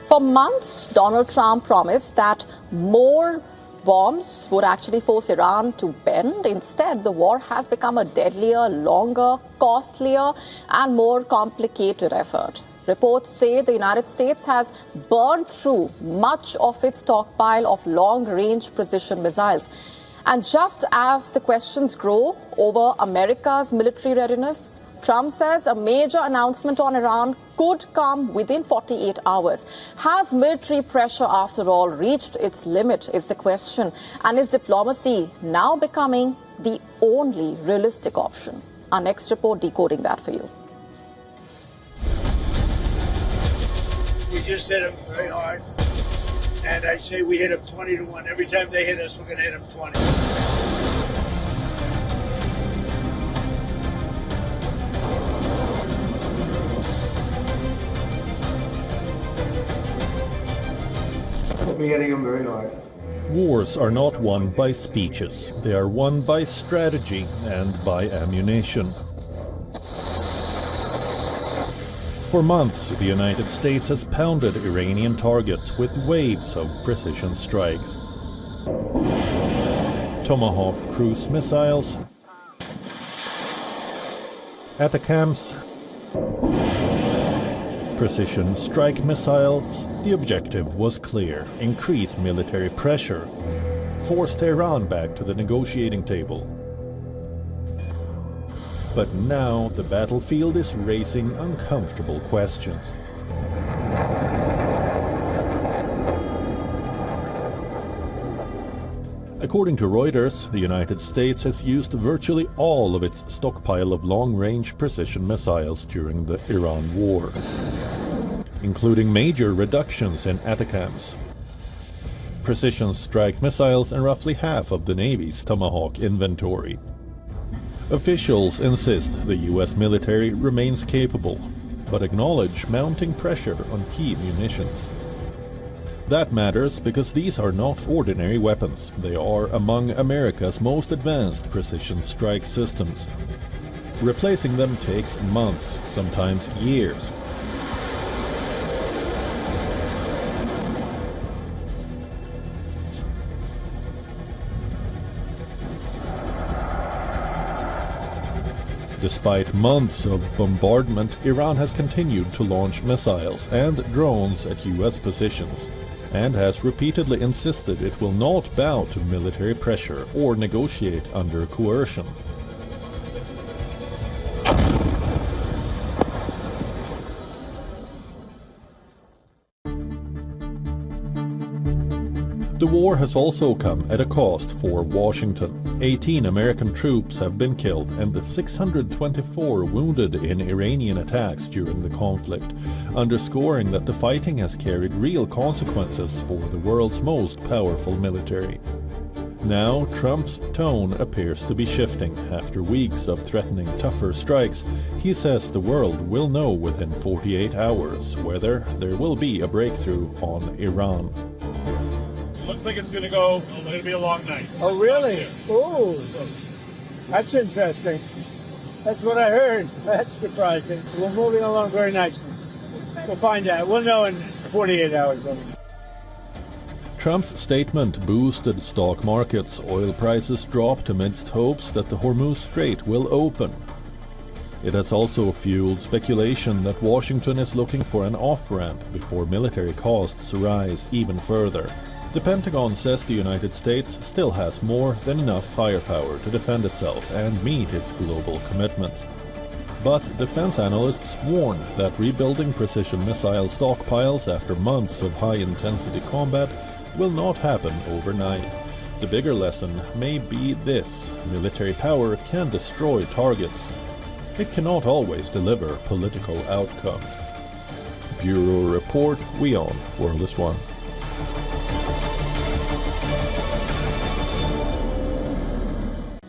For months, Donald Trump promised that more bombs would actually force Iran to bend. Instead, the war has become a deadlier, longer, costlier, and more complicated effort. Reports say the United States has burned through much of its stockpile of long-range precision missiles. And just as the questions grow over America's military readiness, Trump says a major announcement on Iran could come within 48 hours. Has military pressure, after all, reached its limit, is the question. And is diplomacy now becoming the only realistic option? Our next report decoding that for you. We just hit them very hard. And I say we hit them 20 to 1. Every time they hit us, we're going to hit them 20. We'll be hitting them very hard. Wars are not won by speeches. They are won by strategy and by ammunition. For months, the United States has pounded Iranian targets with waves of precision strikes. Tomahawk cruise missiles, ATACMS, precision strike missiles. The objective was clear: increase military pressure, force Tehran back to the negotiating table. But now the battlefield is raising uncomfortable questions. According to Reuters, the United States has used virtually all of its stockpile of long-range precision missiles during the Iran war, including major reductions in ATACMS, precision strike missiles, and roughly half of the Navy's Tomahawk inventory. Officials insist the U.S. military remains capable, but acknowledge mounting pressure on key munitions. That matters because these are not ordinary weapons. They are among America's most advanced precision strike systems. Replacing them takes months, sometimes years. Despite months of bombardment, Iran has continued to launch missiles and drones at U.S. positions, and has repeatedly insisted it will not bow to military pressure or negotiate under coercion. The war has also come at a cost for Washington. 18 American troops have been killed and 624 wounded in Iranian attacks during the conflict, underscoring that the fighting has carried real consequences for the world's most powerful military. Now, Trump's tone appears to be shifting. After weeks of threatening tougher strikes, he says the world will know within 48 hours whether there will be a breakthrough on Iran. Looks like it's going to be a long night. Oh, really? Oh, that's interesting. That's what I heard. That's surprising. We're moving along very nicely. We'll find out. We'll know in 48 hours. Trump's statement boosted stock markets. Oil prices dropped amidst hopes that the Hormuz Strait will open. It has also fueled speculation that Washington is looking for an off-ramp before military costs rise even further. The Pentagon says the United States still has more than enough firepower to defend itself and meet its global commitments. But defense analysts warn that rebuilding precision missile stockpiles after months of high-intensity combat will not happen overnight. The bigger lesson may be this: military power can destroy targets. It cannot always deliver political outcomes. Bureau Report, WION, World is One.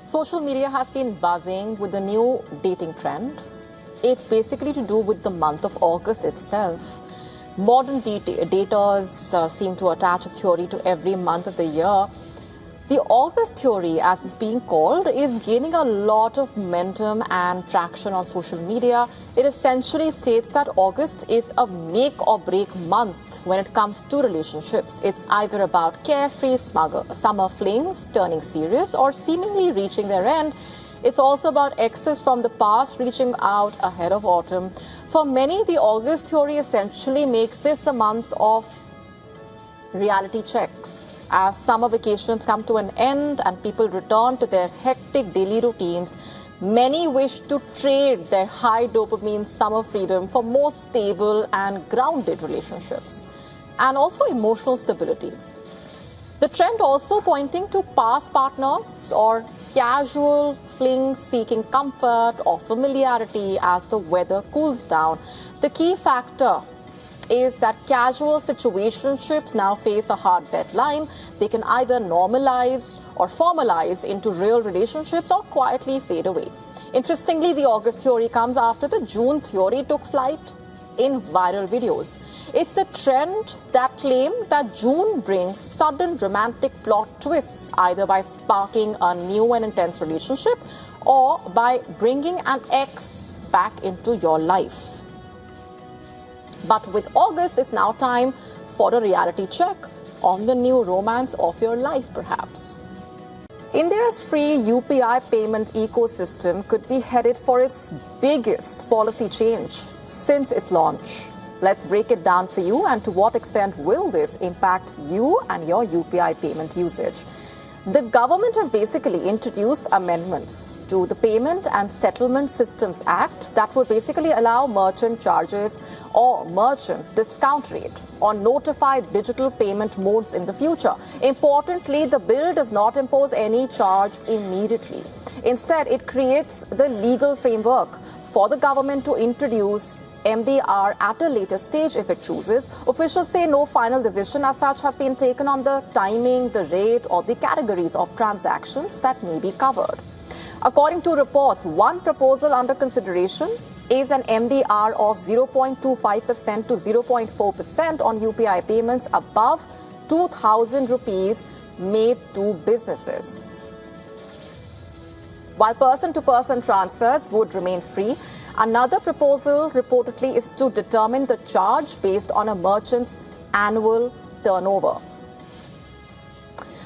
Social media has been buzzing with the new dating trend. It's basically to do with the month of August itself. Modern daters seem to attach a theory to every month of the year. The August theory, as it's being called, is gaining a lot of momentum and traction on social media. It essentially states that August is a make or break month when it comes to relationships. It's either about carefree summer flings turning serious or seemingly reaching their end. It's also about exes from the past reaching out ahead of autumn. For many, the August theory essentially makes this a month of reality checks. As summer vacations come to an end and people return to their hectic daily routines, many wish to trade their high dopamine summer freedom for more stable and grounded relationships and also emotional stability. The trend also pointing to past partners or casual flings seeking comfort or familiarity as the weather cools down. The key factor is that casual situationships now face a hard deadline. They can either normalize or formalize into real relationships or quietly fade away. Interestingly, the August theory comes after the June theory took flight in viral videos. It's a trend that claims that June brings sudden romantic plot twists, either by sparking a new and intense relationship or by bringing an ex back into your life. But with August, it's now time for a reality check on the new romance of your life, perhaps. India's free UPI payment ecosystem could be headed for its biggest policy change since its launch. Let's break it down for you, and to what extent will this impact you and your UPI payment usage. The government has basically introduced amendments to the Payment and Settlement Systems Act that would basically allow merchant charges or merchant discount rate on notified digital payment modes in the future. Importantly, the bill does not impose any charge immediately. Instead, it creates the legal framework for the government to introduce MDR at a later stage if it chooses. Officials say no final decision as such has been taken on the timing, the rate, or the categories of transactions that may be covered. According to reports, one proposal under consideration is an MDR of 0.25% to 0.4% on UPI payments above 2,000 rupees made to businesses. While person-to-person transfers would remain free, another proposal reportedly is to determine the charge based on a merchant's annual turnover,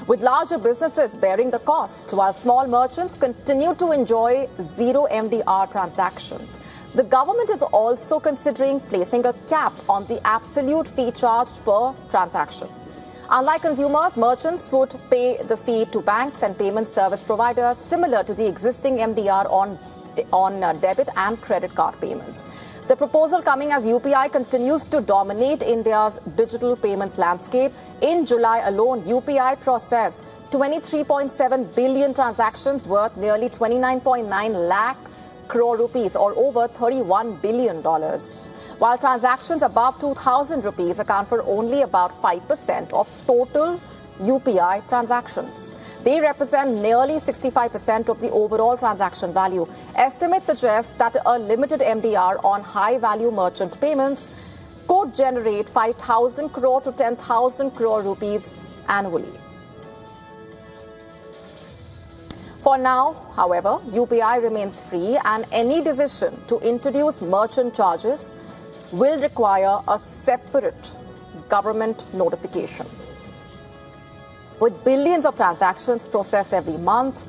with larger businesses bearing the cost, while small merchants continue to enjoy zero MDR transactions. The government is also considering placing a cap on the absolute fee charged per transaction. Unlike consumers, merchants would pay the fee to banks and payment service providers similar to the existing MDR on debit and credit card payments. The proposal coming as UPI continues to dominate India's digital payments landscape. In July alone, UPI processed 23.7 billion transactions worth nearly 29.9 lakh crore rupees, or over $31 billion. While transactions above 2,000 rupees account for only about 5% of total UPI transactions. They represent nearly 65% of the overall transaction value. Estimates suggest that a limited MDR on high-value merchant payments could generate 5,000 crore to 10,000 crore rupees annually. For now, however, UPI remains free, and any decision to introduce merchant charges will require a separate government notification. With billions of transactions processed every month,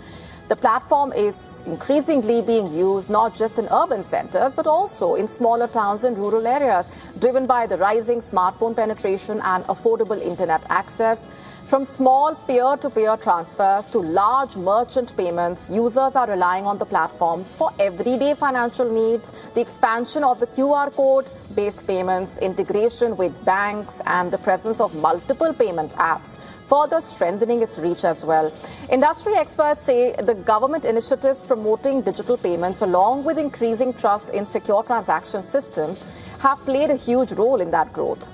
the platform is increasingly being used not just in urban centers, but also in smaller towns and rural areas, driven by the rising smartphone penetration and affordable internet access. From small peer-to-peer transfers to large merchant payments, users are relying on the platform for everyday financial needs. The expansion of the QR code-based payments, integration with banks, and the presence of multiple payment apps further strengthening its reach as well. Industry experts say the government initiatives promoting digital payments, along with increasing trust in secure transaction systems, have played a huge role in that growth.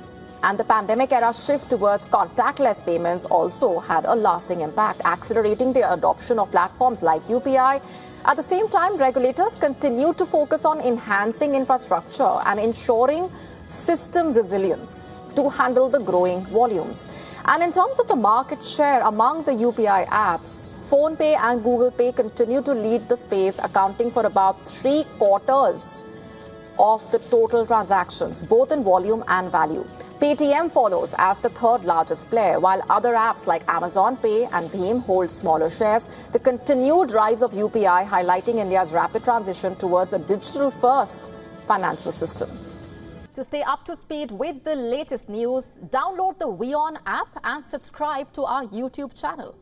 And the pandemic-era shift towards contactless payments also had a lasting impact, accelerating the adoption of platforms like UPI. At the same time, regulators continue to focus on enhancing infrastructure and ensuring system resilience. to handle the growing volumes. And in terms of the market share among the UPI apps, PhonePe and Google Pay continue to lead the space, accounting for about 3/4 of the total transactions, both in volume and value. Paytm follows as the third largest player, while other apps like Amazon Pay and Bheem hold smaller shares. The continued rise of UPI highlighting India's rapid transition towards a digital-first financial system. To stay up to speed with the latest news, download the WION app and subscribe to our YouTube channel.